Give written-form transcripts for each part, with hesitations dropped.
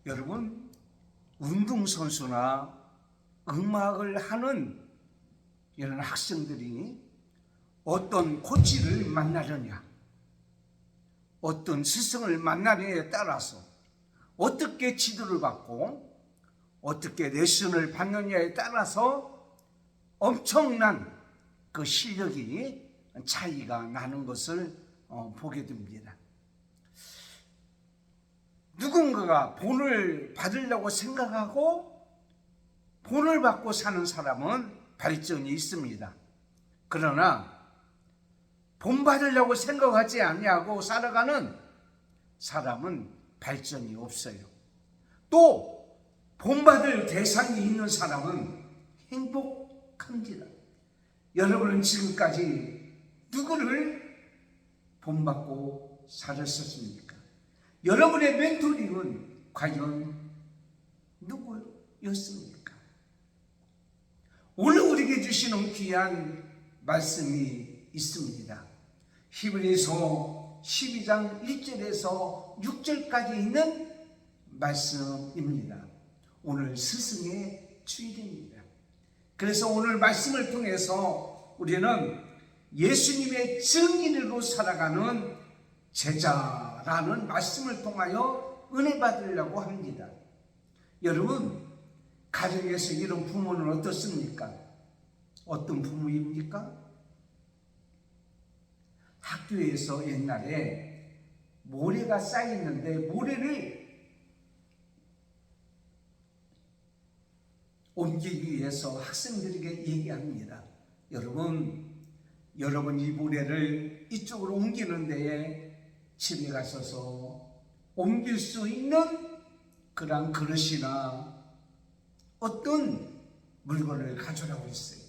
여러분, 운동선수나 음악을 하는 이런 학생들이 어떤 코치를 만나느냐, 어떤 스승을 만나느냐에 따라서 어떻게 지도를 받고 어떻게 레슨을 받느냐에 따라서 엄청난 그 실력이 차이가 나는 것을 보게 됩니다. 누군가가 본을 받으려고 생각하고 본을 받고 사는 사람은 발전이 있습니다. 그러나 본 받으려고 생각하지 아니하고 살아가는 사람은 발전이 없어요. 또 본 받을 대상이 있는 사람은 행복합니다. 여러분은 지금까지 누구를 본받고 살았었습니까? 여러분의 멘토링은 과연 누구였습니까? 오늘 우리에게 주시는 귀한 말씀이 있습니다. 히브리서 12장 1절에서 6절까지 있는 말씀입니다. 오늘 스승의 주일입니다. 그래서 오늘 말씀을 통해서 우리는 예수님의 증인으로 살아가는 제자라는 말씀을 통하여 은혜 받으려고 합니다. 여러분, 가정에서 이런 부모는 어떻습니까? 어떤 부모입니까? 학교에서 옛날에 모래가 쌓였는데 모래를 옮기기 위해서 학생들에게 얘기합니다. 여러분 이 모래를 이쪽으로 옮기는 데에 집에 가셔서 옮길 수 있는 그런 그릇이나 어떤 물건을 가져라고 했어요.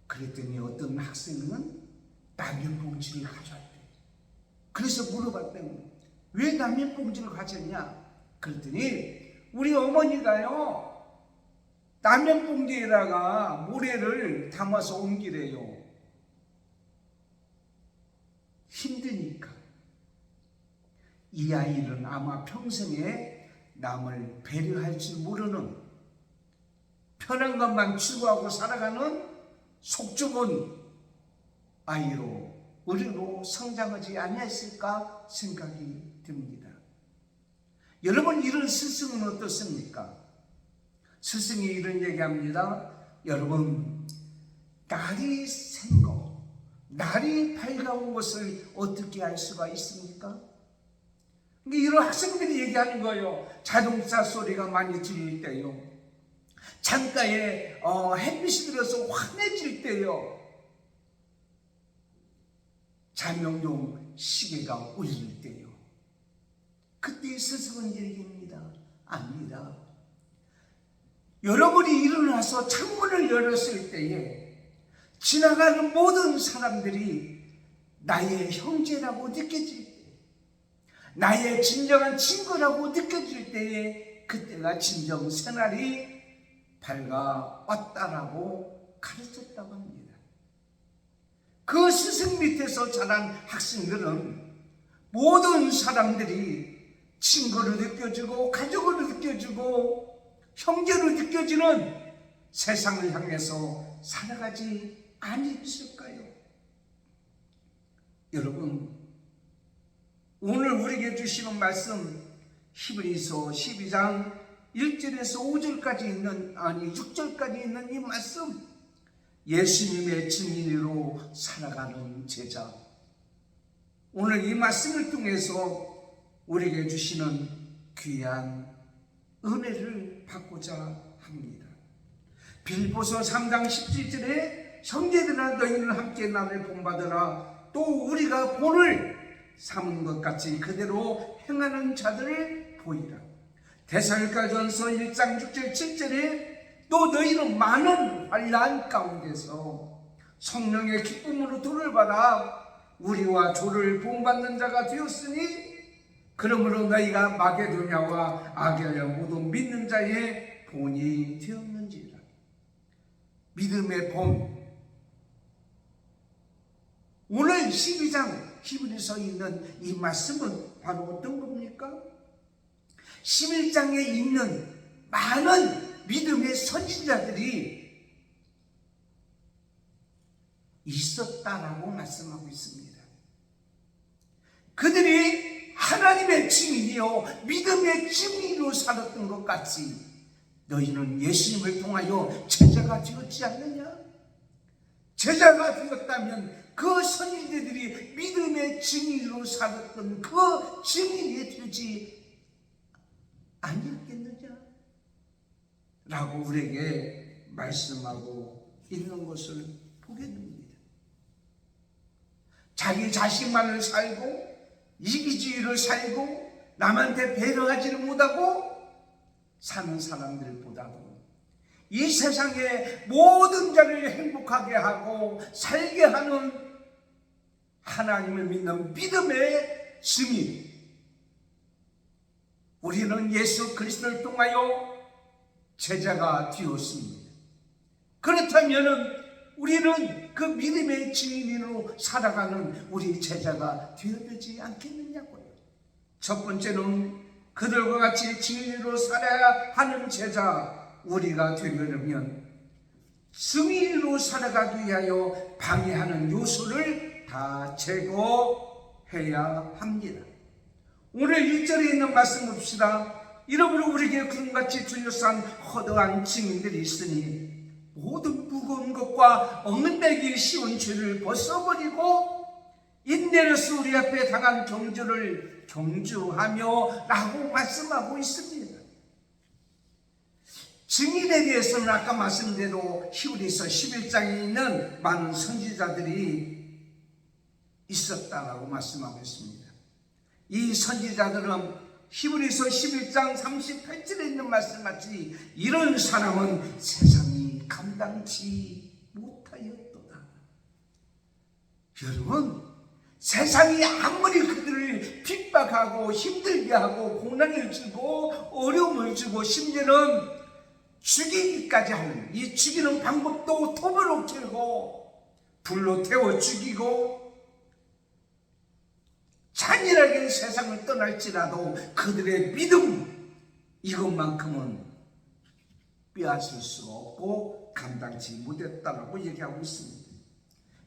그랬더니 어떤 학생은 라면 봉지를 가져왔대요. 그래서 물어봤대요. 왜 라면 봉지를 가졌냐? 그랬더니 우리 어머니가요, 라면 봉지에다가 모래를 담아서 옮기래요. 힘드니까. 이 아이는 아마 평생에 남을 배려할 줄 모르는, 편한 것만 추구하고 살아가는 속 좁은 아이로, 어린이로 성장하지 않았을까 생각이 듭니다. 여러분, 이런 스승은 어떻습니까? 스승이 이런 얘기합니다. 여러분, 날이 샌 것, 날이 밝아온 것을 어떻게 알 수가 있습니까? 이런 학생들이 얘기하는 거예요. 자동차 소리가 많이 들릴 때요, 창가에 햇빛이 들어서 환해질 때요, 자명용 시계가 울릴 때요, 그때 스승은 얘기합니다. 아닙니다. 여러분이 일어나서 창문을 열었을 때에 지나가는 모든 사람들이 나의 형제라고 느껴질 때, 나의 진정한 친구라고 느껴질 때에 그때가 진정 새날이 밝아왔다라고 가르쳤다고 합니다. 그 스승 밑에서 자란 학생들은 모든 사람들이 친구로 느껴지고 가족으로 느껴지고 형제로 느껴지는 세상을 향해서 살아가지 않으실까요? 여러분, 오늘 우리에게 주시는 말씀 히브리서 12장 1절에서 5절까지 있는, 6절까지 있는 이 말씀, 예수님의 증인으로 살아가는 제자, 오늘 이 말씀을 통해서 우리에게 주시는 귀한 은혜를 받고자 합니다. 빌보서 3장 17절에 형제들아 너희는 함께 남을 본받으라. 또 우리가 본을 삼은 것 같이 그대로 행하는 자들을 보이라. 데살로니가전서 1장 6절 7절에 또 너희는 많은 환난 가운데서 성령의 기쁨으로 도를 받아 우리와 조를 본받는 자가 되었으니 그러므로 너희가 마게도냐와 아게야 모두 믿는 자의 본이 되었는지라. 믿음의 본. 오늘 12장 히브리서에 있는 이 말씀은 바로 어떤 겁니까? 11장에 있는 많은 믿음의 선지자들이 있었다라고 말씀하고 있습니다. 그들이 하나님의 증인이요 믿음의 증인으로 살았던 것 같이 너희는 예수님을 통하여 제자가 되었지 않느냐? 제자가 되었다면 그 선지자들이 믿음의 증인으로 살았던 그 증인이 되지 아니었겠느냐? 라고 우리에게 말씀하고 있는 것을 보게 됩니다. 자기 자신만을 살고 이기주의를 살고 남한테 배려하지를 못하고 사는 사람들보다도 이 세상의 모든 자를 행복하게 하고 살게 하는 하나님을 믿는 믿음의 증인, 우리는 예수 그리스도를 통하여 제자가 되었습니다. 그렇다면 우리는 그 믿음의 증인으로 살아가는 우리 제자가 되어야 되지 않겠느냐고요. 첫 번째는 그들과 같이 증인으로 살아야 하는 제자 우리가 되려면 증인으로 살아가기 위하여 방해하는 요소를 다 제거해야 합니다. 오늘 1절에 있는 말씀 봅시다. 이러므로 우리에게 구름같이 둘러싼 허다한 증인들이 있으니 모든 무거운 것과 얽매기 쉬운 죄를 벗어버리고 인내로서 우리 앞에 당한 경주를 경주하며 라고 말씀하고 있습니다. 증인에 대해서는 아까 말씀대로 히브리서 11장에 있는 많은 선지자들이 있었다라고 말씀하고 있습니다. 이 선지자들은 히브리서 11장 38절에 있는 말씀같이 이런 사람은 세상이 감당치 못하였도다. 여러분, 세상이 아무리 그들을 핍박하고 힘들게 하고 고난을 주고 어려움을 주고 심지어는 죽이기까지 하는, 이 죽이는 방법도 톱으로 캐고 불로 태워 죽이고 잔인하게 세상을 떠날지라도 그들의 믿음 이것만큼은 빼앗을 수 없고 감당치 못했다라고 얘기하고 있습니다.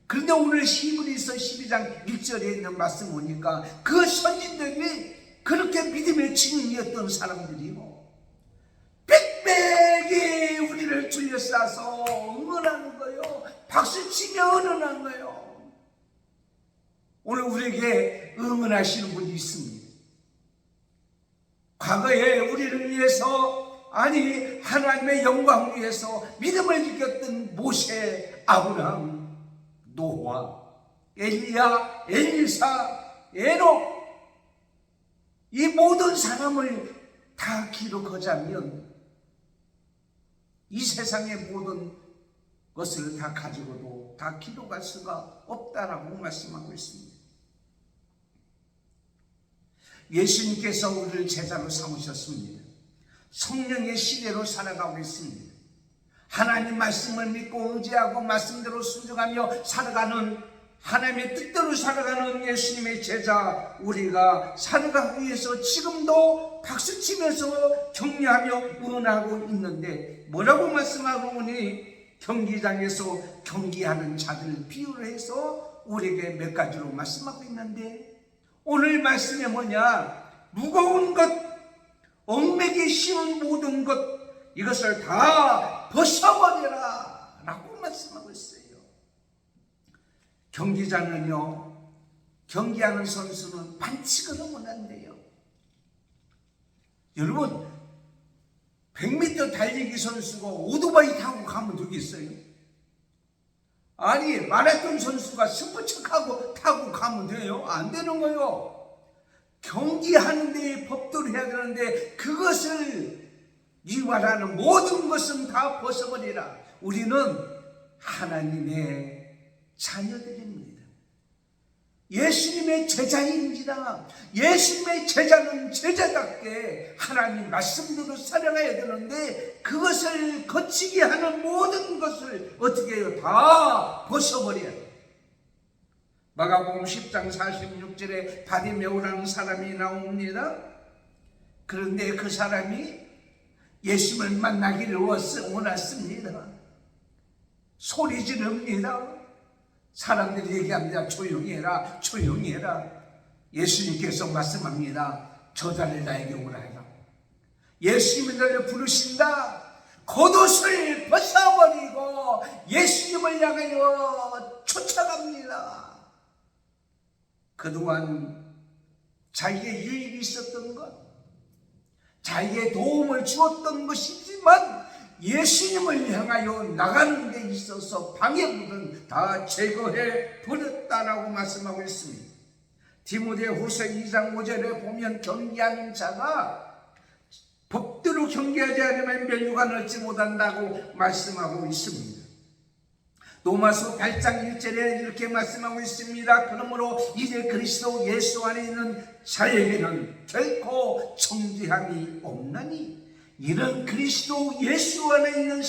그런데 오늘 히브리서 12장 1절에 있는 말씀 보니까 그 선진들이 그렇게 믿음의 증인이었던 사람들이고 빽빽이 우리를 둘러싸서 응원하는 거예요. 박수치며 응원하는 거예요. 오늘 우리에게 응원하시는 분이 있습니다. 과거에 우리를 위해서, 아니 하나님의 영광을 위해서 믿음을 지켰던 모세, 아브라함, 노아, 엘리야, 엘리사, 에녹, 이 모든 사람을 다 기록하자면 이 세상의 모든 것을 다 가지고도 다 기록할 수가 없다라고 말씀하고 있습니다. 예수님께서 우리를 제자로 삼으셨습니다. 성령의 시대로 살아가고 있습니다. 하나님 말씀을 믿고 의지하고 말씀대로 순종하며 살아가는, 하나님의 뜻대로 살아가는 예수님의 제자 우리가 살아가기 위해서 지금도 박수치면서 격려하며 응원하고 있는데 뭐라고 말씀하고 보니 경기장에서 경기하는 자들 비유를 해서 우리에게 몇 가지로 말씀하고 있는데 오늘 말씀이 뭐냐? 무거운 것, 얽매기 쉬운 모든 것, 이것을 다 벗어버려라 라고 말씀하고 있어요. 경기장은요, 경기하는 선수는 반칙을 하면 안 돼요. 여러분, 100m 달리기 선수가 오토바이 타고 가면 되겠어요? 아니 마라톤 선수가 스포츠카고 타고 가면 돼요? 안 되는 거예요. 경기하는 데에 법도를 해야 되는데 그것을 위반하는 모든 것은 다 벗어버리라. 우리는 하나님의 자녀들입니다. 예수님의 제자입니다. 예수님의 제자는 제자답게 하나님 말씀대로 살아가야 되는데 그것을 거치게 하는 모든 것을 어떻게 해요? 다 벗어버려야 돼요. 마가복음 10장 46절에 바디메오라는 사람이 나옵니다. 그런데 그 사람이 예수님을 만나기를 원했습니다. 소리 지릅니다. 사람들이 얘기합니다. 조용히 해라, 조용히 해라. 예수님께서 말씀합니다. 저자를 나에게 오라 해라. 예수님이 너를 부르신다. 겉옷을 벗어버리고 예수님을 향하여 쫓아갑니다. 그동안 자기의 유익이 있었던 것, 자기의 도움을 주었던 것이지만 예수님을 향하여 나가는 데 있어서 방해물은 다 제거해 버렸다라고 말씀하고 있습니다. 디모데후서 2장 5절에 보면 경계하는 자가 법대로 경계하지 않으면 면류관 얻지 못한다고 말씀하고 있습니다. 로마서 8장 1절에 이렇게 말씀하고 있습니다. 그러므로 이제 그리스도 예수 안에 있는 자에게는 결코 정죄함이 없나니 이런 그리스도 예수 안에 있는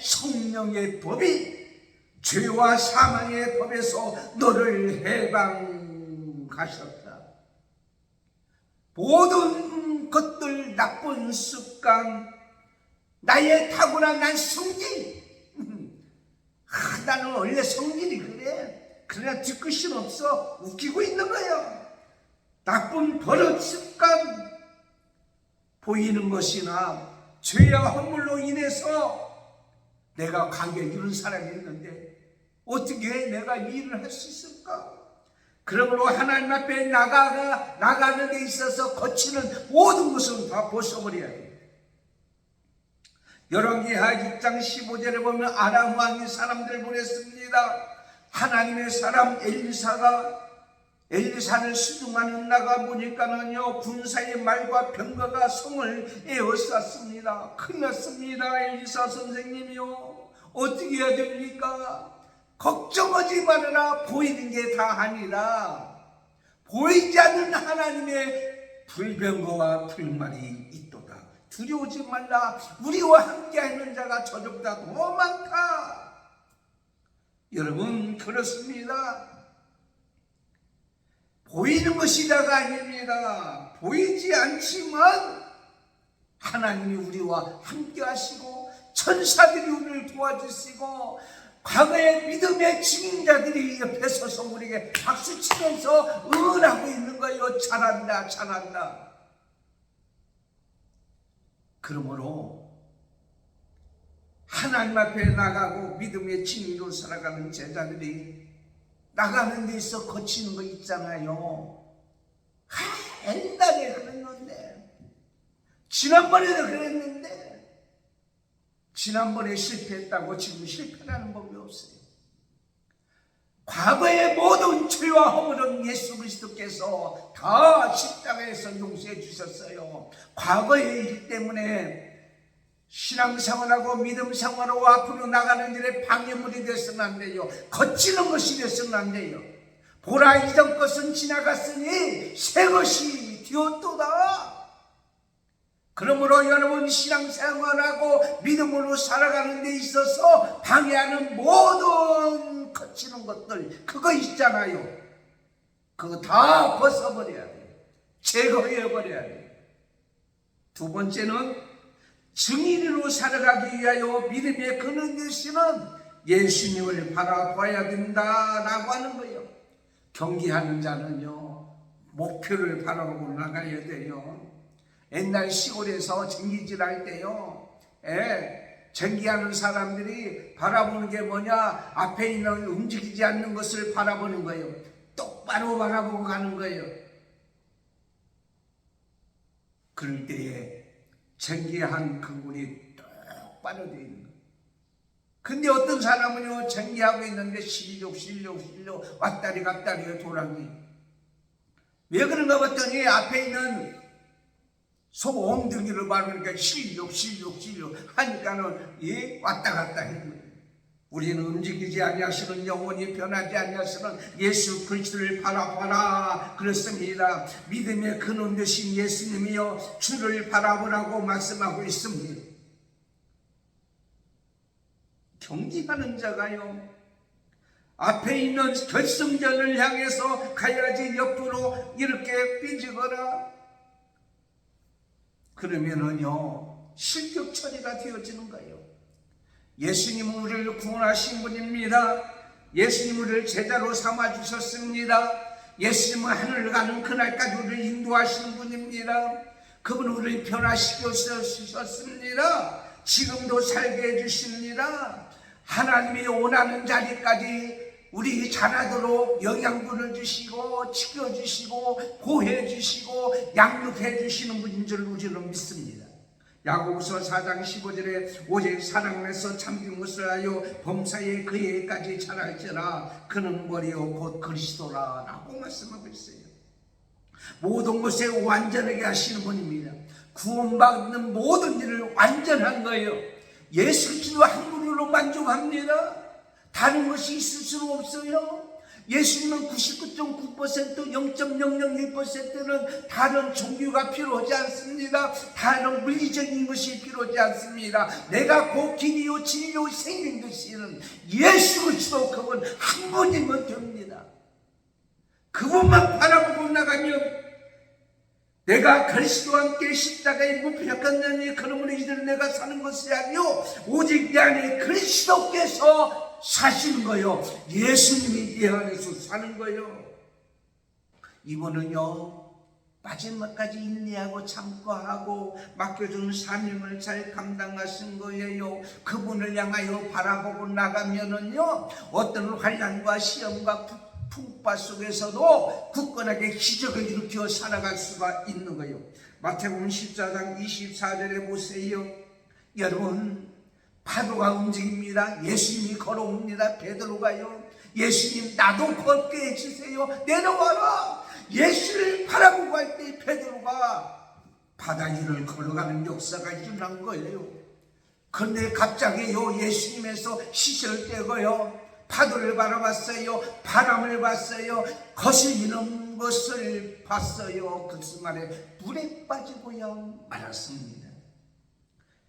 성령의 법이 죄와 사망의 법에서 너를 해방하셨다. 모든 것들, 나쁜 습관, 나의 타고난 성질, 나는 원래 성질이 그래. 그러나 뒤끝이 없어. 웃기고 있는 거예요. 나쁜 버릇, 습관, 보이는 것이나 죄와 허물로 인해서 내가 관계에 이런 사람이 있는데 어떻게 내가 이 일을 할 수 있을까? 그러므로 하나님 앞에 나가는 데 있어서 거치는 모든 것은 다 벗어버려야 돼요. 열왕기하 6장 15절에 보면 아람 왕이 사람들 보냈습니다. 하나님의 사람 엘리사를 수중하는 나가 보니까는요, 군사의 말과 병거가 성을 에워쌌습니다. 큰일 났습니다. 엘리사 선생님이요, 어떻게 해야 됩니까? 걱정하지 말아라. 보이는 게 다 아니라 보이지 않는 하나님의 불병거와 불말이 있도다. 두려우지 말라. 우리와 함께하는 자가 저녁보다 더 많다. 여러분, 그렇습니다. 보이는 것이 다가 아닙니다. 보이지 않지만 하나님이 우리와 함께 하시고 천사들이 우리를 도와주시고 과거의 믿음의 증인자들이 옆에 서서 우리에게 박수치면서 응원하고 있는 거예요. 잘한다, 잘한다. 그러므로 하나님 앞에 나가고 믿음의 증인으로 살아가는 제자들이 나가는 데 있어 거치는 거 있잖아요. 옛날에 그랬는데, 지난번에도 그랬는데, 지난번에 실패했다고 지금 실패라는 법이 없어요. 과거의 모든 죄와 허물은 예수 그리스도께서 다 십자가에서 용서해 주셨어요. 과거의 일 때문에 신앙생활하고 믿음생활하고 앞으로 나가는 일에 방해물이 되서는 안 돼요. 거치는 것이 되서는 안 돼요. 보라, 이전 것은 지나갔으니 새 것이 되었도다. 그러므로 여러분, 신앙생활하고 믿음으로 살아가는 데 있어서 방해하는 모든 거치는 것들, 그거 있잖아요. 그거 다 벗어버려야 돼요. 제거해버려야 돼요. 두 번째는 증인으로 살아가기 위하여 믿음의 근원 되시는 예수님을 바라봐야 된다라고 하는 거예요. 경기하는 자는요, 목표를 바라보고 나가야 돼요. 옛날 시골에서 쟁기질 할 때요, 쟁기하는 사람들이 바라보는 게 뭐냐? 앞에 있는 움직이지 않는 것을 바라보는 거예요. 똑바로 바라보고 가는 거예요. 그럴 때에 쟁기한 그분이 똑바로 되어 있는 거예요. 근데 어떤 사람은요, 쟁기하고 있는데 실력 왔다리 갔다리 도랑이. 왜 그런가 봤더니 앞에 있는 속 엉덩이를 바르니까 실력 하니까는 왔다 갔다 했는 거예요. 우리는 움직이지 아니하시는, 영원히 변하지 아니하시는 예수 그리스도를 바라봐라 그렇습니다. 믿음의 근원 되신 예수님이여 주를 바라보라고 말씀하고 있습니다. 경기하는 자가요, 앞에 있는 결승전을 향해서 가야지 옆으로 이렇게 삐지거나 그러면은요 실격 처리가 되어지는 거예요. 예수님은 우리를 구원하신 분입니다. 예수님은 우리를 제자로 삼아 주셨습니다. 예수님은 하늘을 가는 그날까지 우리를 인도하시는 분입니다. 그분은 우리를 변화시켜 주셨습니다. 지금도 살게 해주십니다. 하나님이 원하는 자리까지 우리 자라도록 영양분을 주시고 지켜주시고 보호해주시고 양육해주시는 분인 줄 우리는 믿습니다. 야고보서 4장 15절에 오직 사랑에서 참된 것을 하여 범사에 그에까지 자랄지라 그는 머리요 곧 그리스도라 라고 말씀하고 있어요. 모든 것에 완전하게 하시는 분입니다. 구원받는 모든 일을 완전한 거예요. 예수 그리스도 한 분으로 만족합니다. 다른 것이 있을 수는 없어요. 예수님은 99.9%, 0.001%는 다른 종교가 필요하지 않습니다. 다른 물리적인 것이 필요하지 않습니다. 내가 곧 길이요 진리요 생명 되시는 예수 그리스도 그분 한 분이면 됩니다. 그분만 바라보고 나가면 내가 그리스도와 함께 십자가에 못 박혔느니 그러므로 이들은 내가 사는 것이 아니요 오직 내 안에 그리스도께서 사시는 거요. 예수님이 내 안에서 사는 거요. 이분은요 마지막까지 인내하고 참고하고 맡겨주는 사명을 잘 감당하신 거예요. 그분을 향하여 바라보고 나가면은요 어떤 환난과 시험과 풍파 속에서도 굳건하게 기적을 일으켜 살아갈 수가 있는 거예요. 마태복음 14장 24절에 보세요. 여러분 파도가 움직입니다. 예수님이 걸어옵니다. 베드로가요 예수님 나도 걷게 해주세요. 내려와라. 예수를 바라보고 할 때 베드로가 바다 위를 걸어가는 역사가 일어난 거예요. 그런데 갑자기요 예수님에서 시선을 떼고요 파도를 바라봤어요. 바람을 봤어요. 거슬리는 것을 봤어요. 그 순간에 물에 빠지고요 말았습니다.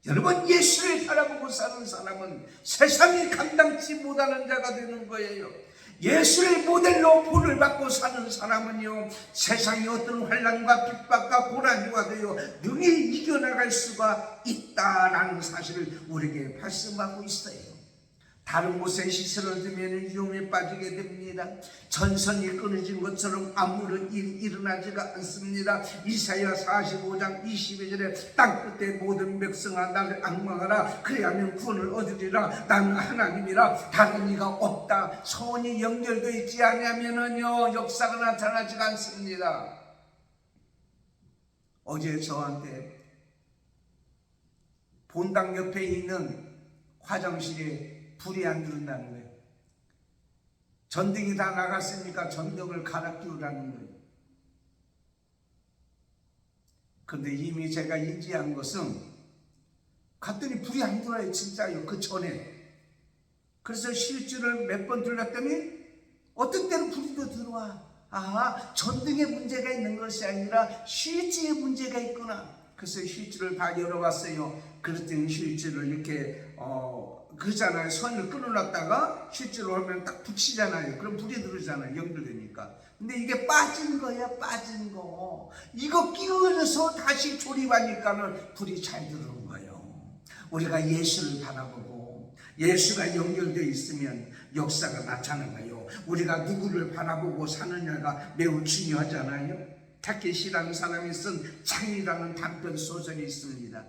여러분 예수를 바라보고 사는 사람은 세상이 감당치 못하는 자가 되는 거예요. 예수를 모델로 본을 받고 사는 사람은요 세상의 어떤 환난과 핍박과 고난과 되어 능히 이겨나갈 수가 있다라는 사실을 우리에게 말씀하고 있어요. 다른 곳에 시선을 두면 위험에 빠지게 됩니다. 전선이 끊어진 것처럼 아무런 일이 일어나지가 않습니다. 이사야 45장 22절에 땅끝에 모든 백성아 나를 앙망하라. 그래야면 구원을 얻으리라. 나는 하나님이라 다른 이가 없다. 소원이 연결되어 있지 않으면은요 역사가 나타나지가 않습니다. 어제 저한테 본당 옆에 있는 화장실에 불이 안 들어온다는 거예요. 전등이 다 나갔으니까 전등을 갈아 끼우라는 거예요. 그런데 이미 제가 인지한 것은 갔더니 불이 안 들어와요. 진짜요. 그 전에. 그래서 실주를 몇 번 들렀더니 어떤 때는 불이 더 들어와. 아, 전등에 문제가 있는 것이 아니라 실주에 문제가 있구나. 그래서 실주를 다 열어봤어요. 그랬더니 실주를 이렇게 그러잖아요. 선을 끊어놨다가 실제로 하면 딱 붙이잖아요. 그럼 불이 들어오잖아요. 연결되니까. 근데 이게 빠진 거야. 빠진 거. 이거 끼워서 다시 조립하니까는 불이 잘 들어오는 거예요. 우리가 예수를 바라보고 예수가 연결되어 있으면 역사가 나타나요. 우리가 누구를 바라보고 사느냐가 매우 중요하잖아요. 타케시라는 사람이 쓴 창이라는 단편 소설이 있습니다.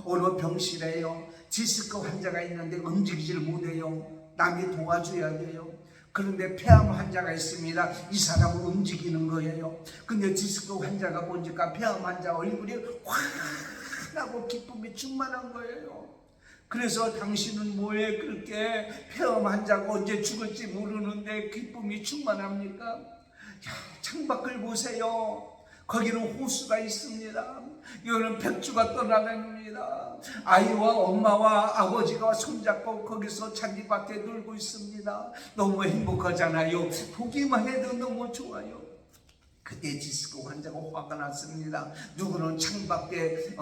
어느 병실에요 디스크 환자가 있는데 움직이질 못해요. 남이 도와줘야 돼요. 그런데 폐암 환자가 있습니다. 이 사람은 움직이는 거예요. 근데 디스크 환자가 보니까 폐암 환자 얼굴이 환하고 기쁨이 충만한 거예요. 그래서 당신은 뭐에 그렇게 폐암 환자가 언제 죽을지 모르는데 기쁨이 충만합니까? 야, 창밖을 보세요. 거기는 호수가 있습니다. 이거는 백주가 떠나다닙니다. 아이와 엄마와 아버지가 손잡고 거기서 잔디밭에 놀고 있습니다. 너무 행복하잖아요. 보기만 해도 너무 좋아요. 그때 디스크 환자가 화가 났습니다. 누구는 창밖에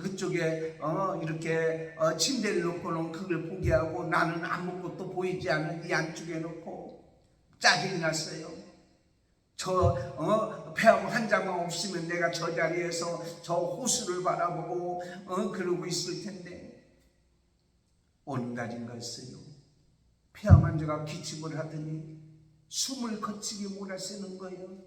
그쪽에 이렇게 침대를 놓고는 그걸 보게 하고 나는 아무것도 보이지 않은 이 안쪽에 놓고 짜증이 났어요. 폐암 환자만 없으면 내가 저 자리에서 저 호수를 바라보고 그러고 있을 텐데, 어느 날인가였어요. 폐암 환자가 기침을 하더니 숨을 거치게 몰아쓰는 거예요.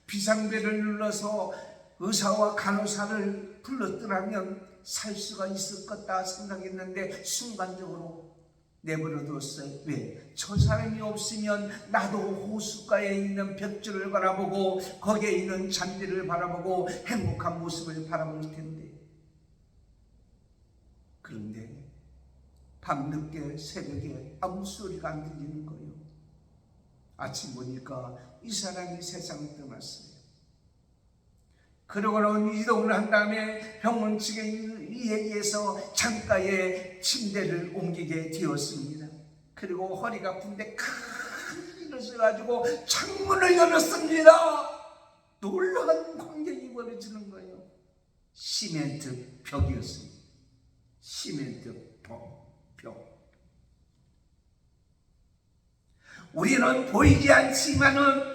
비상벨을 눌러서 의사와 간호사를 불렀더라면 살 수가 있을 거다 생각했는데 순간적으로 내버려뒀어요. 왜? 저 사람이 없으면 나도 호숫가에 있는 벽지를 바라보고 거기에 있는 잔디를 바라보고 행복한 모습을 바라볼 텐데. 그런데 밤늦게 새벽에 아무 소리가 안 들리는 거예요. 아침 보니까 이 사람이 세상을 떠났어요. 그러고는 이동을 한 다음에 병원 측에 의해서 창가에 침대를 옮기게 되었습니다. 그리고 허리가 아픈데 큰 일을 가지고 창문을 열었습니다. 놀라운 광경이 벌어지는 거예요. 시멘트 벽이었습니다. 시멘트 벽. 우리는 보이지 않지만은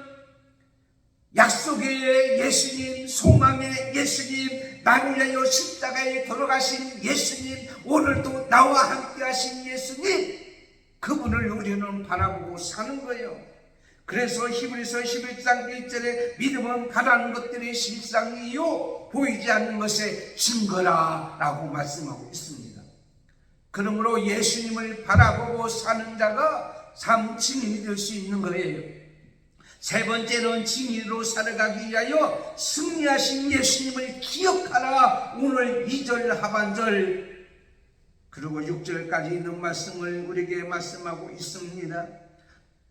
약속의 예수님, 소망의 예수님, 나를 위하여 십자가에 돌아가신 예수님, 오늘도 나와 함께 하신 예수님, 그분을 우리는 바라보고 사는 거예요. 그래서 히브리서 11장 1절에 믿음은 바라는 것들이 실상이요 보이지 않는 것의 증거라라고 말씀하고 있습니다. 그러므로 예수님을 바라보고 사는 자가 참 증인이 될 수 있는 거예요. 세 번째는 증인으로 살아가기 위하여 승리하신 예수님을 기억하라. 오늘 2절 하반절 그리고 6절까지 있는 말씀을 우리에게 말씀하고 있습니다.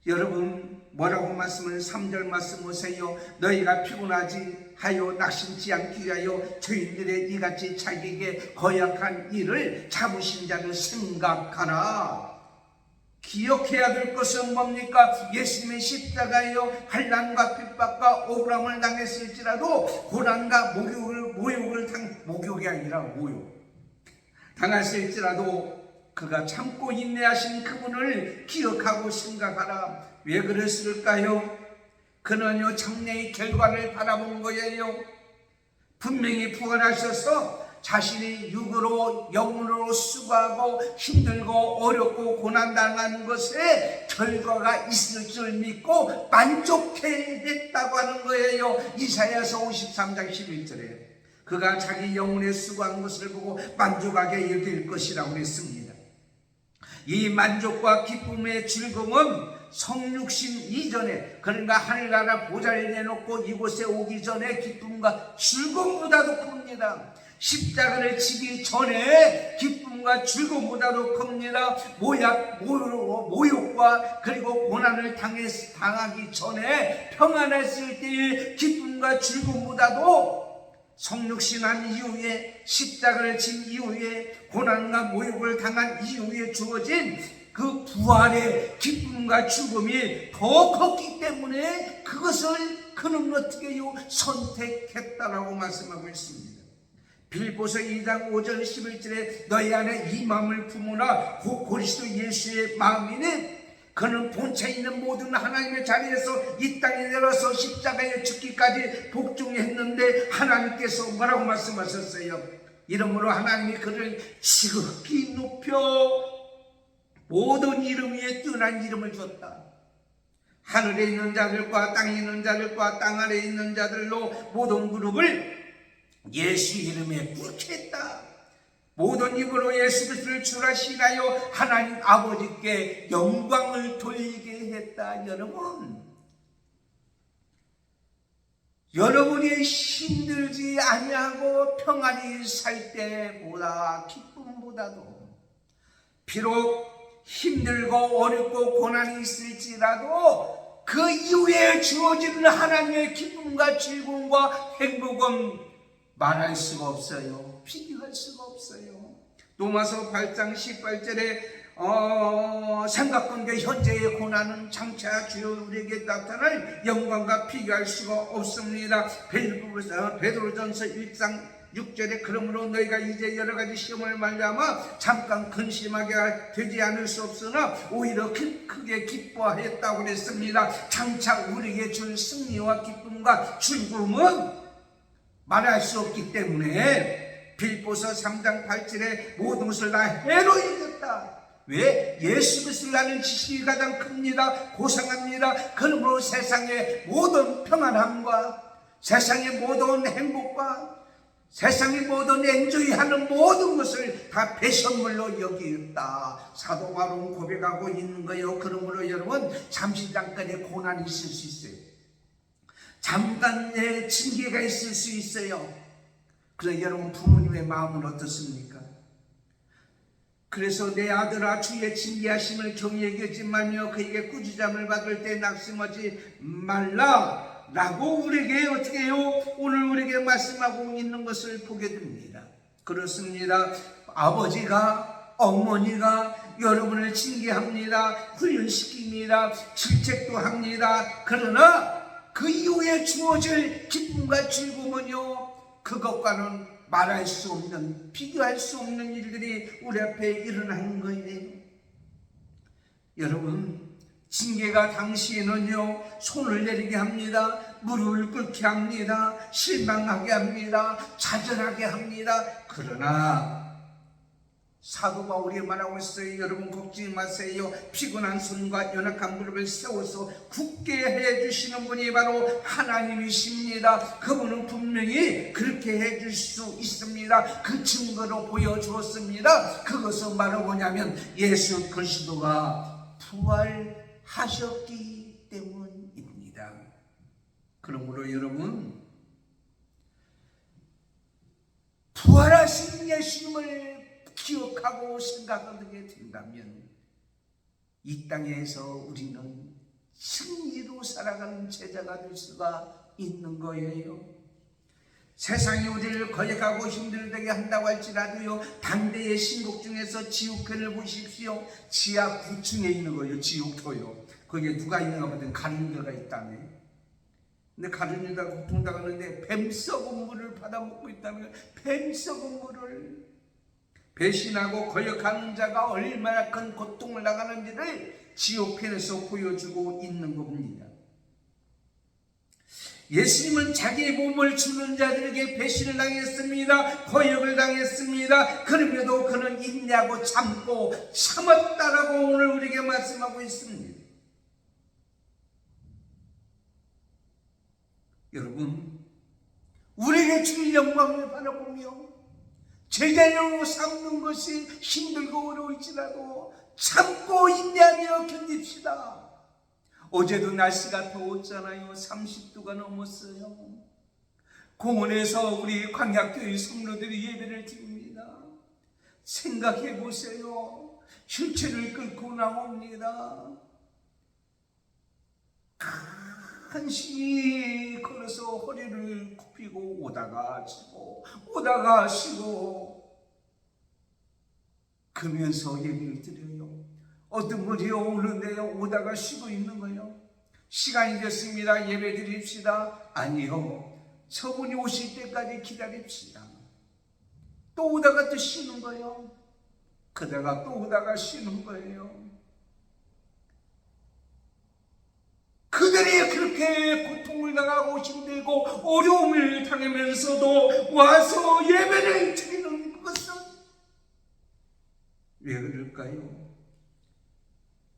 여러분 뭐라고 말씀을 3절 말씀 보세요. 너희가 피곤하지 하여 낙심치 않기 위하여 죄인들의 이같이 자기에게 거역한 일을 잡으신 자를 생각하라. 기억해야 될 것은 뭡니까? 예수님의 십자가에요 환난과 핍박과 억울함을 당했을지라도 고난과 목욕이 아니라 모욕 당했을지라도 그가 참고 인내하신 그분을 기억하고 생각하라. 왜 그랬을까요? 그는요 장래의 결과를 바라본 거예요. 분명히 부활하셔서 자신이 육으로 영으로 수고하고 힘들고 어렵고 고난당한 것에 결과가 있을 줄 믿고 만족했다고 하는 거예요. 이사야서 53장 11절에 그가 자기 영혼에 수고한 것을 보고 만족하게 여길 것이라고 했습니다. 이 만족과 기쁨의 즐거움은 성육신 이전에, 그러니까 하늘나라 보좌를 내놓고 이곳에 오기 전에 기쁨과 즐거움보다도 큽니다. 십자가를 지기 전에 기쁨과 즐거움보다도 큽니다. 모욕과 그리고 고난을 당하기 전에 평안했을 때의 기쁨과 즐거움보다도 성육신한 이후에 십자가를 진 이후에 고난과 모욕을 당한 이후에 주어진 그 부활의 기쁨과 즐거움이 더 컸기 때문에 그것을 그는 어떻게 선택했다라고 말씀하고 있습니다. 빌보서 2장 5절 11절에 너희 안에 이 마음을 품으라. 곧 그리스도 예수의 마음이니 그는 본체 있는 모든 하나님의 자리에서 이 땅에 내려서 십자가에 죽기까지 복종했는데 하나님께서 뭐라고 말씀하셨어요? 이러므로 하나님이 그를 지극히 높여 모든 이름 위에 뛰어난 이름을 줬다. 하늘에 있는 자들과 땅에 있는 자들과 땅 아래에 있는 자들로 모든 그룹을 예수 이름에 부르겠다. 모든 입으로 예수 그리스도를 주라 시인하여 하나님 아버지께 영광을 돌리게 했다. 여러분이 힘들지 아니하고 평안히 살 때보다 기쁨보다도 비록 힘들고 어렵고 고난이 있을지라도 그 이후에 주어지는 하나님의 기쁨과 즐거움과 행복은 말할 수가 없어요. 비교할 수가 없어요. 로마서 8장 18절에 생각건대 현재의 고난은 장차 주여 우리에게 나타날 영광과 비교할 수가 없습니다. 베드로전서 1장 6절에 그러므로 너희가 이제 여러 가지 시험을 말미암아 잠깐 근심하게 되지 않을 수 없으나 오히려 크게 기뻐하였다고 그랬습니다. 장차 우리에게 줄 승리와 기쁨과 즐거움은 말할 수 없기 때문에 빌보서 3장 8절에 모든 것을 다 해로 이겼다. 왜? 예수 그리스도를 아는 지식이 가장 큽니다. 고상합니다. 그러므로 세상의 모든 평안함과 세상의 모든 행복과 세상의 모든 엔조이하는 모든 것을 다 배선물로 여기었다. 사도 바울은 고백하고 있는 거예요. 그러므로 여러분, 잠시 잠깐의 고난이 있을 수 있어요. 잠깐의 징계가 있을 수 있어요. 그래서 여러분, 부모님의 마음은 어떻습니까? 그래서 내 아들아 주의 징계하심을 경히 여기지 말며 그에게 꾸지람을 받을 때 낙심하지 말라 라고 우리에게 어떻게 해요? 오늘 우리에게 말씀하고 있는 것을 보게 됩니다. 그렇습니다. 아버지가 어머니가 여러분을 징계합니다. 훈련시킵니다. 질책도 합니다. 그러나 그 이후에 주어질 기쁨과 즐거움은요, 그것과는 말할 수 없는, 비교할 수 없는 일들이 우리 앞에 일어나는 거예요. 여러분, 징계가 당시에는요, 손을 내리게 합니다. 무릎을 꿇게 합니다. 실망하게 합니다. 좌절하게 합니다. 그러나 사도 바울이 말하고 있어요. 여러분, 걱정지 마세요. 피곤한 손과 연약한 무릎을 세워서 굳게 해주시는 분이 바로 하나님이십니다. 그분은 분명히 그렇게 해줄 수 있습니다. 그 증거로 보여주었습니다. 그것은 바로 뭐냐면 예수 그리스도가 부활하셨기 때문입니다. 그러므로 여러분, 부활하신 예수님을 기억하고 생각하게 된다면 이 땅에서 우리는 승리로 살아가는 제자가 될 수가 있는 거예요. 세상이 우리를 거역하고 힘들게 한다고 할지라도요, 당대의 신곡 중에서 지옥편을 보십시오. 지하 9층에 있는 거예요. 지옥도요. 거기에 누가 있는가 보더니 가룟유다가 있다며. 근데 가룟유다가 고통당하는데 뱀 썩은 물을 받아먹고 있다는 거예요. 뱀 썩은 물을. 배신하고 거역하는 자가 얼마나 큰 고통을 당하는지를 지옥편에서 보여주고 있는 겁니다. 예수님은 자기의 몸을 주는 자들에게 배신을 당했습니다. 거역을 당했습니다. 그럼에도 그는 인내하고 참고 참았다라고 오늘 우리에게 말씀하고 있습니다. 여러분, 우리에게 주는 영광을 바라보며 제자로 삼는 것이 힘들고 어려울지라도 참고 인내하며 견딥시다. 어제도 날씨가 더웠잖아요. 30도가 넘었어요. 공원에서 우리 광약교회 성도들이 예배를 드립니다. 생각해 보세요. 휠체어를 끌고 나옵니다. 간신히 걸어서 허리를 굽히고 오다가 쉬고 그러면서 예배를 드려요. 어떤 분이 오는데요, 오다가 쉬고 있는 거예요. 시간이 됐습니다. 예배 드립시다. 아니요, 저분이 오실 때까지 기다립시다. 또 오다가 또 쉬는 거예요. 그러다가 또 오다가 쉬는 거예요. 그들이 그렇게 고통을 당하고 힘들고 어려움을 당하면서도 와서 예배를 드리는 것은 왜 그럴까요?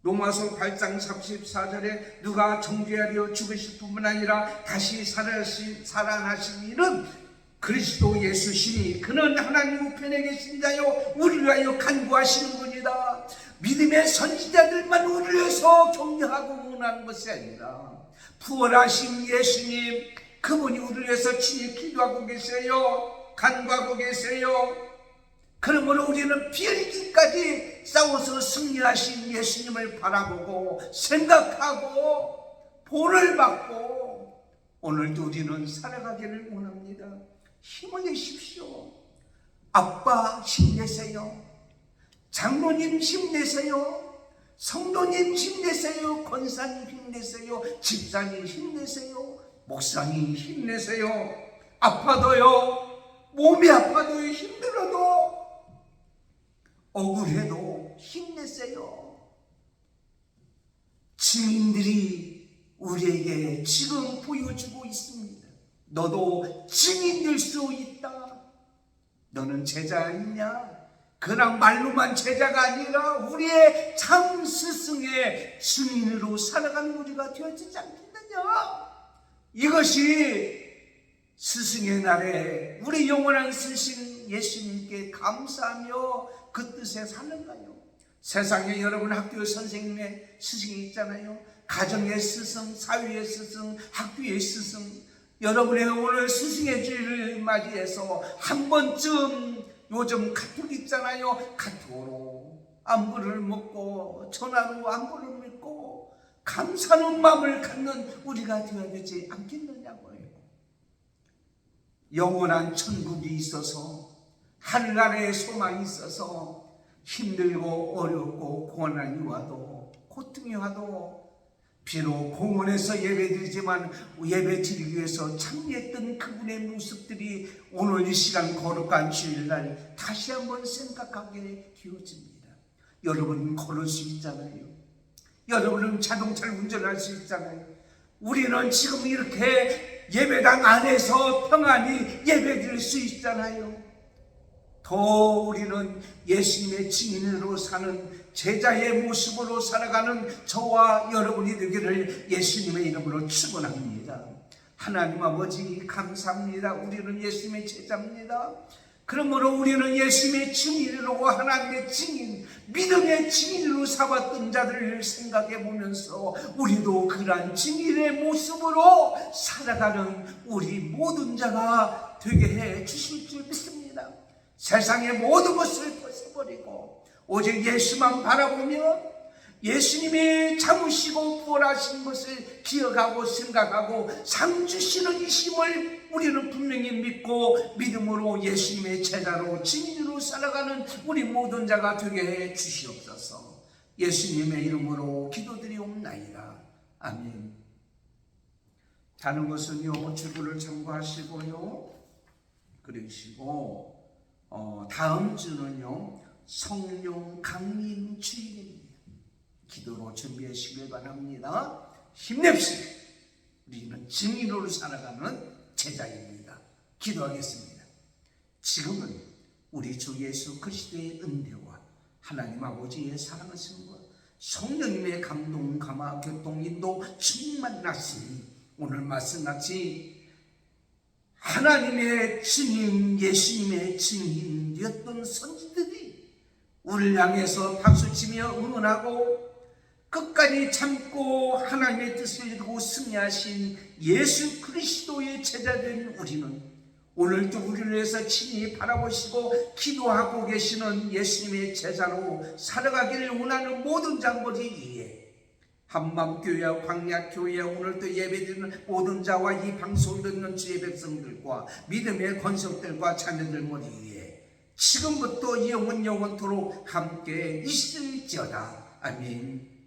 로마서 8장 34절에 누가 정죄하려 죽으실 뿐만 아니라 다시 살아나신 이는 그리스도 예수시니 그는 하나님 우편에 계신 자요 우리를 위하여 간구하시는 분이다. 믿음의 선지자들만 우리를 위해서 격려하고 응원하는 것이 아니라 부활하신 예수님, 그분이 우리를 위해서 친히 기도하고 계세요. 간구하고 계세요. 그러므로 우리는 비일기까지 싸워서 승리하신 예수님을 바라보고 생각하고 본을 받고 오늘도 우리는 살아가기를 원합니다. 힘을 내십시오. 아빠 힘내세요. 장로님 힘내세요. 성도님 힘내세요. 권사님 힘내세요. 집사님 힘내세요. 목사님 힘내세요. 아파도요, 몸이 아파도 힘들어도 억울해도 힘내세요. 증인들이 우리에게 지금 보여주고 있습니다. 너도 증인 될 수 있다. 너는 제자 있냐? 그냥 말로만 제자가 아니라 우리의 참 스승의 증인으로 살아가는 우리가 되어지지 않겠느냐? 이것이 스승의 날에 우리 영원한 스승 예수님께 감사하며 그 뜻에 사는가요? 세상에 여러분 학교 선생님의 스승이 있잖아요. 가정의 스승, 사회의 스승, 학교의 스승. 여러분의 오늘 스승의 주일을 맞이해서 한 번쯤 요즘 카톡 있잖아요. 카톡으로 안부를 묻고 전화로 안부를 묻고 감사하는 마음을 갖는 우리가 되어야 되지 않겠느냐고요. 영원한 천국이 있어서 하늘나라의 소망이 있어서 힘들고 어렵고 고난이 와도 고통이 와도 비록 공원에서 예배드리지만 예배드리기 위해서 참여했던 그분의 모습들이 오늘 이 시간 거룩한 주일날 다시 한번 생각하게 되어집니다. 여러분 걸을 수 있잖아요. 여러분은 자동차를 운전할 수 있잖아요. 우리는 지금 이렇게 예배당 안에서 평안히 예배드릴 수 있잖아요. 더 우리는 예수님의 증인으로 사는 제자의 모습으로 살아가는 저와 여러분이 되기를 예수님의 이름으로 축원합니다. 하나님 아버지 감사합니다. 우리는 예수님의 제자입니다. 그러므로 우리는 예수님의 증인으로 하나님의 증인, 믿음의 증인으로 삼았던 자들을 생각해 보면서 우리도 그러한 증인의 모습으로 살아가는 우리 모든 자가 되게 해 주실 줄 믿습니다. 세상의 모든 것을 벗어버리고 오직 예수만 바라보며 예수님이 참으시고 부활하신 것을 기억하고 생각하고 상 주시는 이 힘을 우리는 분명히 믿고 믿음으로 예수님의 제자로 증인으로 살아가는 우리 모든 자가 되게 해 주시옵소서. 예수님의 이름으로 기도드리옵나이다. 아멘. 다른 것은요 주부를 참고하시고요. 그러시고 다음 주는요 성령 강림 주일입니다. 기도로 준비하시길 바랍니다. 힘냅시다. 우리는 증인으로 살아가는 제자입니다. 기도하겠습니다. 지금은 우리 주 예수 그리스도의 은혜와 하나님 아버지의 사랑하심과 성령님의 감동, 감화, 교통, 인도 충만하시니 오늘 말씀같이 하나님의 증인, 예수님의 증인이었던 선지들이 우리를 향해서 박수치며 응원하고 끝까지 참고 하나님의 뜻을 이루고 승리하신 예수 그리스도의 제자된 우리는 오늘도 우리를 위해서 친히 바라보시고 기도하고 계시는 예수님의 제자로 살아가기를 원하는 모든 장보리 위에 한밤교회와 광야교회와 오늘도 예배드리는 모든 자와 이 방송을 듣는 주의 백성들과 믿음의 권속들과 자녀들 머리 위에 지금부터 영원토록 함께 있을지어다. 아멘.